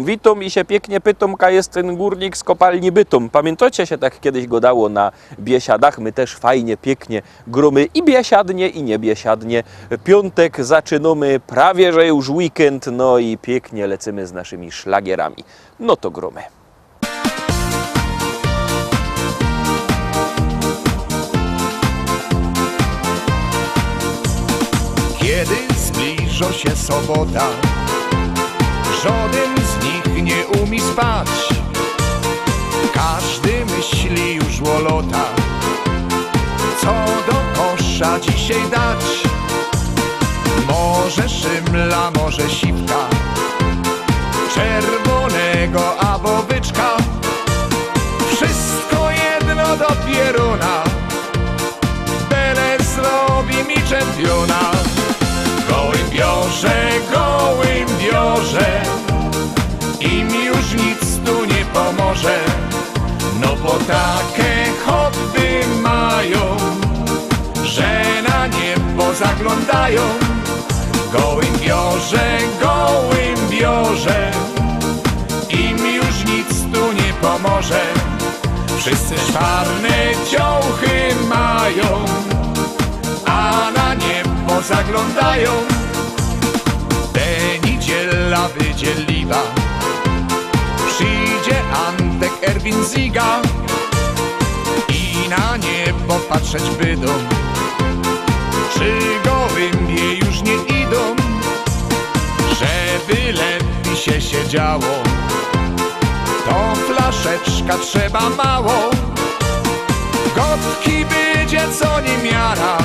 Witam i się pięknie pytam, ka jest ten górnik z kopalni Bytom. Pamiętacie, się tak kiedyś godało na biesiadach? My też fajnie, pięknie gromy i biesiadnie, i nie biesiadnie. Piątek zaczynamy, prawie że już weekend, no i pięknie lecimy z naszymi szlagierami. No to gromy. Kiedy zbliża się sobota, żaden z nich nie umie spać. Każdy myśli już o lotach, co do kosza dzisiaj dać. Może szymla, może siwka, czerwonego albo byczka. Wszystko jedno do pieruna, byle zrobi mi czempiona. Gołym biorze, im już nic tu nie pomoże. No bo takie hobby mają, że na niebo zaglądają. Gołym biorze, im już nic tu nie pomoże. Wszyscy czarne ciuchy mają, a na niebo zaglądają. Te niedziela wydzieliwa, przyjdzie Antek Erwin Ziga i na niebo patrzeć będą, czy gołębie już nie idą. Żeby lepiej się siedziało, to flaszeczka trzeba mało. Gotki będzie co niemiara,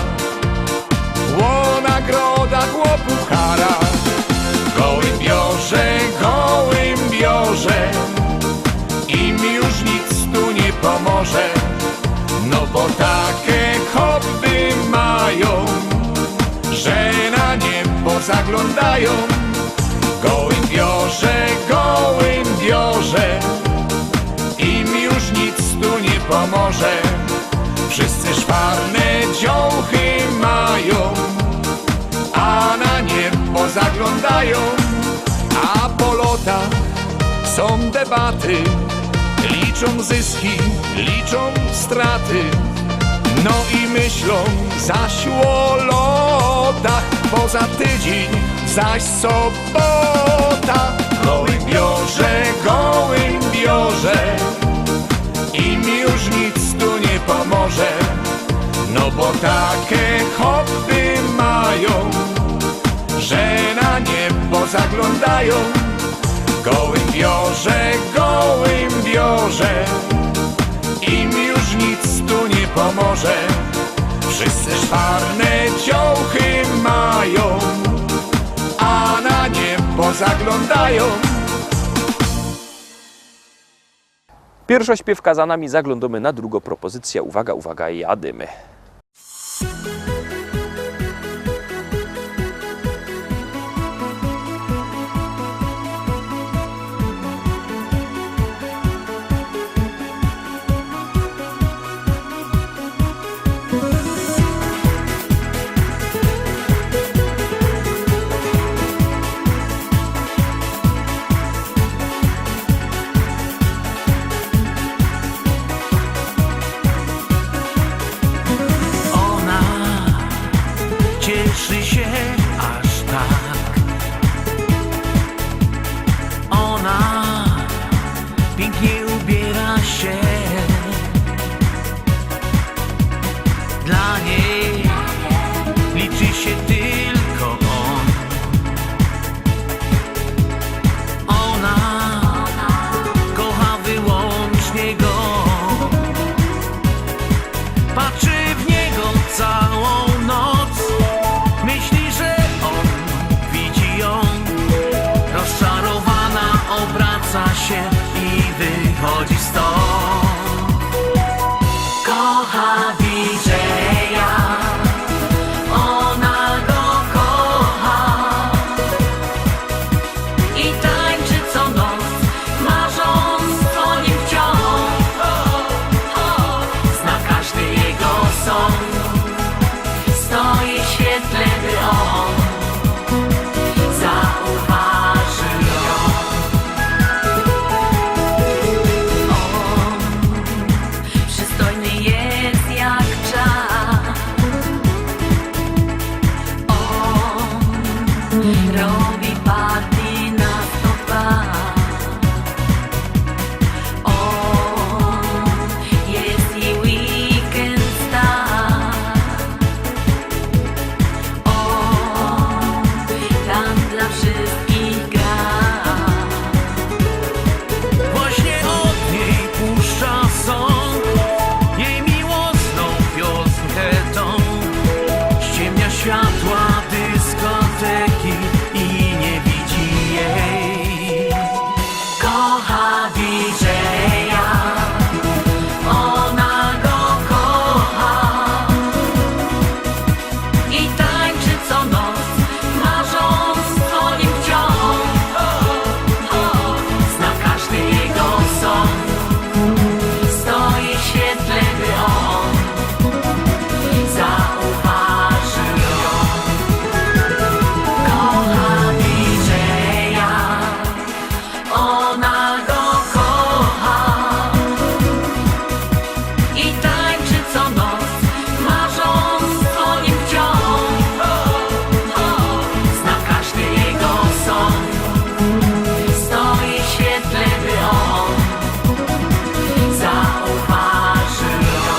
o nagrodach, o puchara. Gołym biorze, im już nic tu nie pomoże. No bo takie hobby mają, że na niebo zaglądają. Gołym biorze, im już nic tu nie pomoże. Wszyscy szwarne dziołchy mają, a na niebo zaglądają. A po lotach są debaty, liczą zyski, liczą straty. No i myślą zaś o lotach, poza tydzień zaś sobota. Gołym biorze, im już nic tu nie pomoże. No bo takie hobby mają, że na niebo zaglądają. Gołym biorze, im już nic tu nie pomoże. Wszyscy czarne ciuchy mają, a na niebo zaglądają. Pierwsza śpiewka za nami, zaglądamy na drugą propozycję. Uwaga, uwaga, jadymy. Cieszy się aż tak. Ona pięknie ubiera się. Dla niej liczy się tylko on. Ona kocha wyłącznie go. Patrzy w niego całą noc. Myśli, że on widzi ją. Rozczarowana obraca się i wychodzi stąd. Kocha DJ-a, ona go kocha i tańczy robi party na stopach. On jest i weekend star. On tam dla wszystkich gra. Właśnie od niej puszcza sąd, jej miłosną piosenkę tą. Ściemnia światła dyskoteki i nie widzi jej. Kocha DJ-a, ona go kocha i tańczy co noc, marząc o nim wciąż. Zna każdy jego sąd, stoi w świetle, by on zauważył ją. Kocha DJ-a, ona go kocha i tańczy co noc, marząc o nim wciąż. Zna każdy jego sąd, stoi w świetle, by on zauważył ją.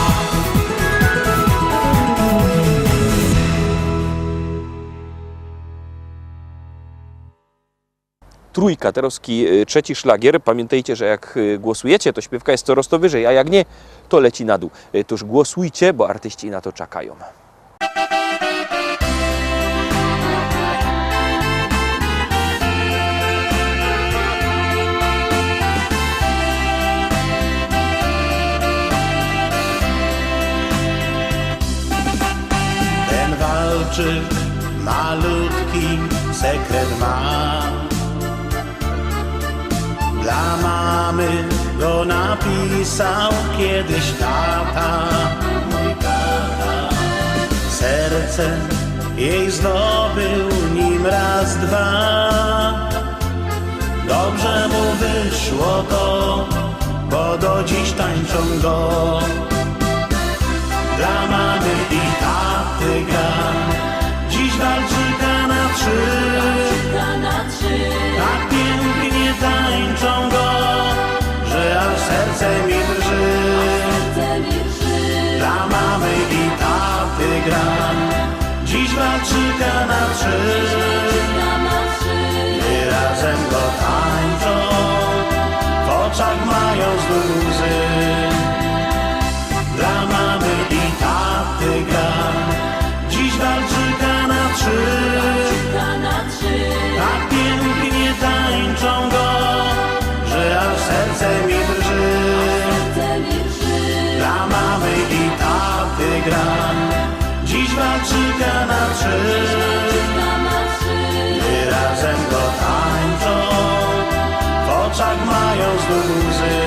Trójka, Terowski trzeci szlagier. Pamiętajcie, że jak głosujecie, to śpiewka jest coraz to wyżej, a jak nie, to leci na dół. Toż głosujcie, bo artyści na to czekają. Ten walczyk malutki sekret ma. Dla mamy go napisał kiedyś tata, mój tata. Serce jej zdobył nim raz, dwa. Dobrze mu wyszło to, bo do dziś tańczą go. Dla mamy i taty gra, dziś walczyka na trzy. Tak pięknie tańczą go, że aż serce mi drży. Dla mamy i taty gra, dziś walczyka na trzy. Gdy razem go tańczą, w oczach mają znów łzy. Dla mamy i taty gra, dziś walczyka na trzy. Tak pięknie tańczą go, że aż serce mi drży. Dla mamy i taty gra, dziś walczyka na trzy. Gdy razem go tańczą, w oczach mają znów łzy.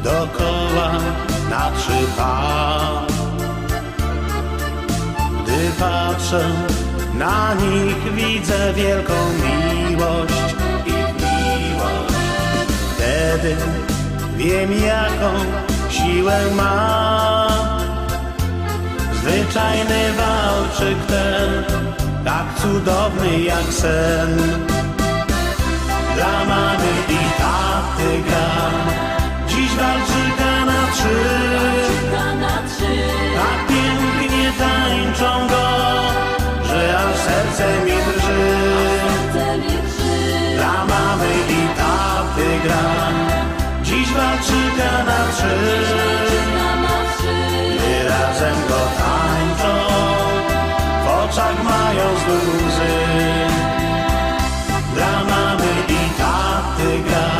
Dokoła na trzy pa. Gdy patrzę na nich, widzę wielką miłość, ich miłość. Wtedy wiem, jaką siłę ma zwyczajny walczyk ten, tak cudowny jak sen. Dla mamy i taty gra, dziś walczyka na trzy. Tak pięknie tańczą go, że aż serce mi drży. Dla mamy i taty gra, dziś walczyka na trzy. Gdy razem go tańczą, w oczach mają znów łzy. Dla mamy i taty gra,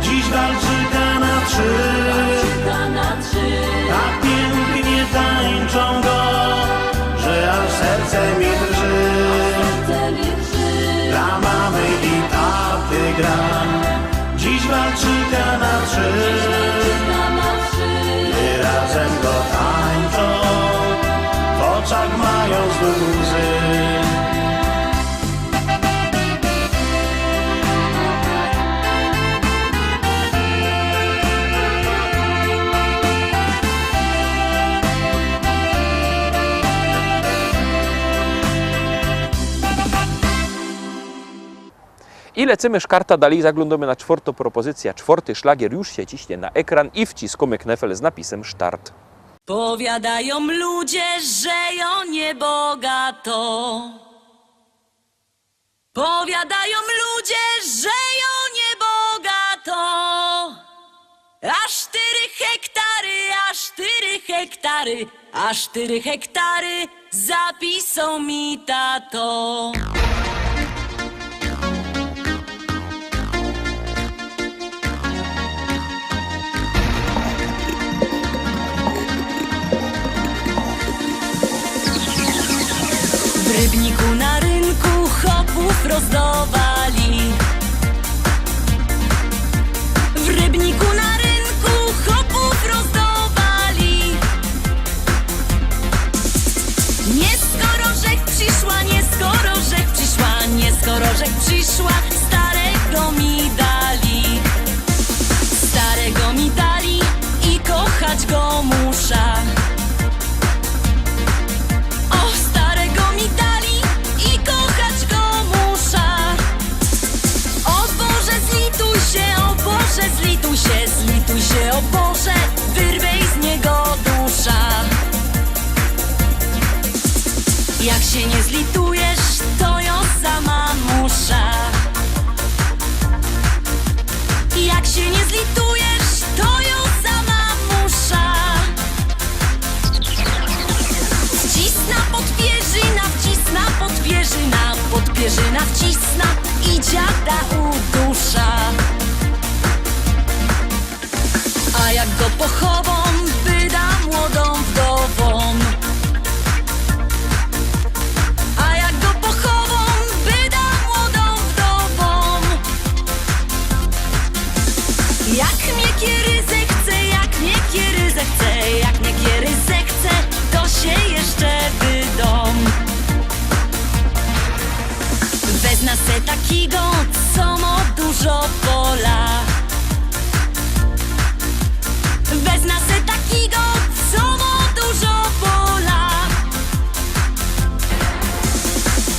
dziś walczyka na trzy. Tak pięknie tańczą go, że aż serce mi drży. Dla mamy i taty gra, dziś walczyka na trzy. Gdy razem go tańczą, w oczach mają I lecimy szkarta dalej, zaglądamy na czwartą propozycję. Czwarty szlagier już się ciśnie na ekran i wciskamy knefel z napisem start. Powiadają ludzie, że ją niebogato. Powiadają ludzie, że ją niebogato. Aż 4 hektary, aż 4 hektary, aż 4 hektary zapisał mi tato. W Rybniku na rynku chopów rozdawali. W Rybniku na rynku chopów rozdawali. Nie skoro rzek przyszła, nie skoro rzek przyszła, nie skoro rzek przyszła, starego mi dali. Starego mi dali i kochać go muszę. Zlituj się, o Boże, wyrwej z niego dusza. Jak się nie zlitujesz, to ją sama muszę. Jak się nie zlitujesz, to ją sama muszę. Wcisna podpierzyna, wcisna podpierzyna, podpierzyna wcisna i dziada udusza. A jak go pochową, wyda młodą wdową. A jak go pochową, wyda młodą wdową. Jak mnie kieryzę chce, jak mnie kieryzę chce, jak mnie kieryzę chce, to się jeszcze wydom. Wezna se takiego, co ma dużo pola. Wezna se takiego, co ma dużo pola.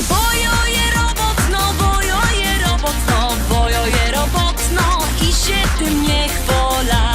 Bojoje robotno, bojoje robotno, bojoje robotno i się tym nie chwola.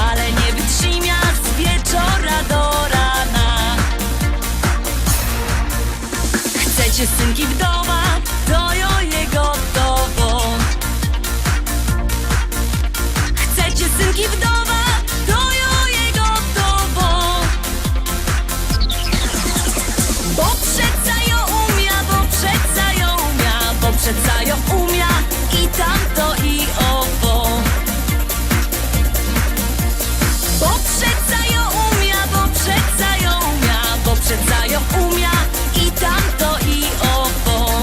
Ale nie wytrzyma z wieczora do rana. Chcecie synki wdowa, to jo jego gotowo. Chcecie synki wdowa, to jo jego gotowo. Bo przeca ją umia, bo przeca ją umia, bo przeca ją umia i tamto i owo. Bo przeca ją umia, bo przeca ją umia, bo przeca ją umia i tamto i owo.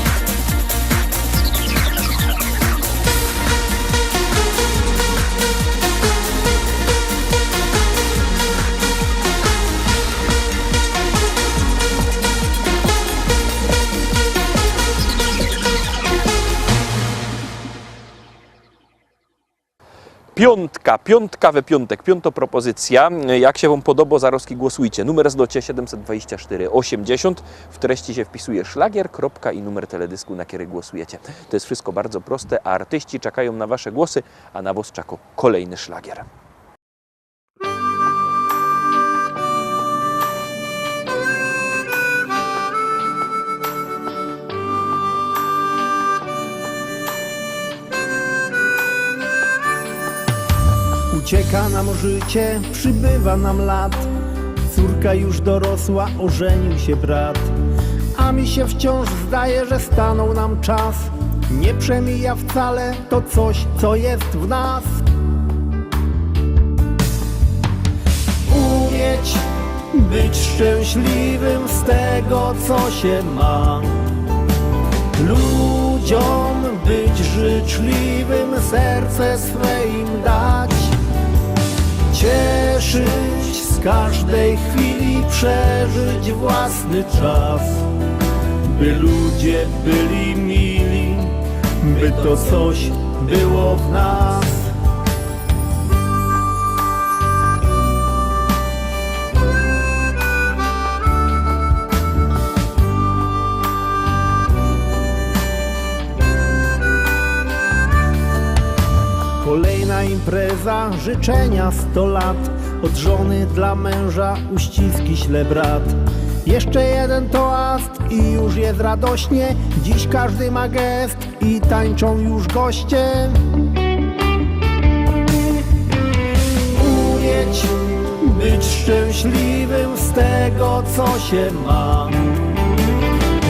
Piątka we piątek, piąta propozycja. Jak się Wam podoba, zaroski głosujcie. Numer zdocie 724 80. W treści się wpisuje szlagier, kropka i numer teledysku, na który głosujecie. To jest wszystko bardzo proste, a artyści czekają na Wasze głosy, a na Was czeka kolejny szlagier. Ucieka nam życie, przybywa nam lat. córka już dorosła, ożenił się brat. A mi się wciąż zdaje, że stanął nam czas. Nie przemija wcale to coś, co jest w nas. Umieć być szczęśliwym z tego, co się ma. Ludziom być życzliwym, serce swe im dać. Cieszyć z każdej chwili, przeżyć własny czas. By ludzie byli mili, by to coś było w nas. Kolejna impreza, życzenia 100 lat. Od żony dla męża uściski śle brat. Jeszcze jeden toast i już jest radośnie. Dziś każdy ma gest i tańczą już goście. Umieć być szczęśliwym z tego, co się ma.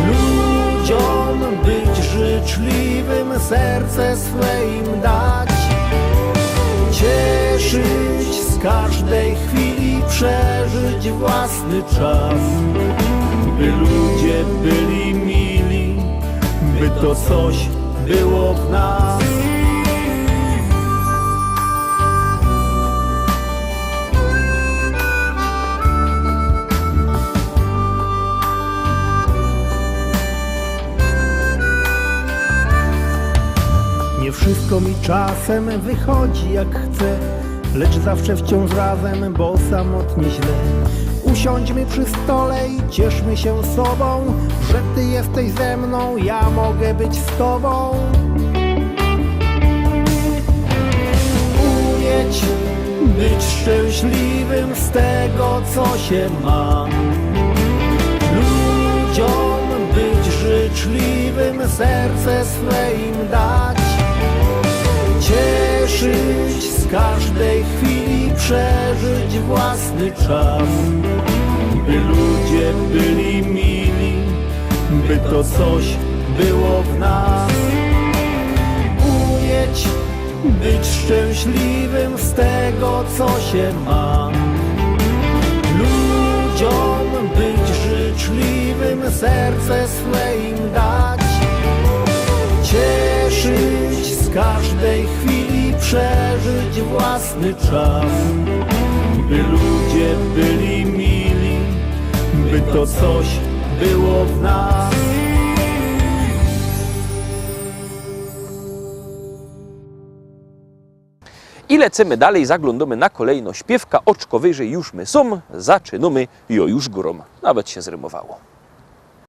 Ludziom być życzliwym, serce swe im dać. Cieszyć z każdej chwili, przeżyć własny czas. By ludzie byli mili, by to coś było w nas. Nie wszystko mi czasem wychodzi jak chcę, lecz zawsze wciąż razem, bo samotnie źle. Usiądźmy przy stole i cieszmy się sobą, że ty jesteś ze mną, ja mogę być z tobą. Umieć być szczęśliwym z tego, co się ma. Ludziom być życzliwym, serce swe im dać. Cieszyć z każdej chwili, przeżyć własny czas. By ludzie byli mili, by to coś było w nas. Umieć być szczęśliwym z tego, co się ma. Ludziom być życzliwym, serce swe im dać. Cieszyć z każdej chwili, przeżyć własny czas. By ludzie byli mili, by to coś było w nas. I lecimy dalej, zaglądamy na kolejno śpiewka, oczko wyżej już my są, zaczynamy, jo już grom. Nawet się zrymowało.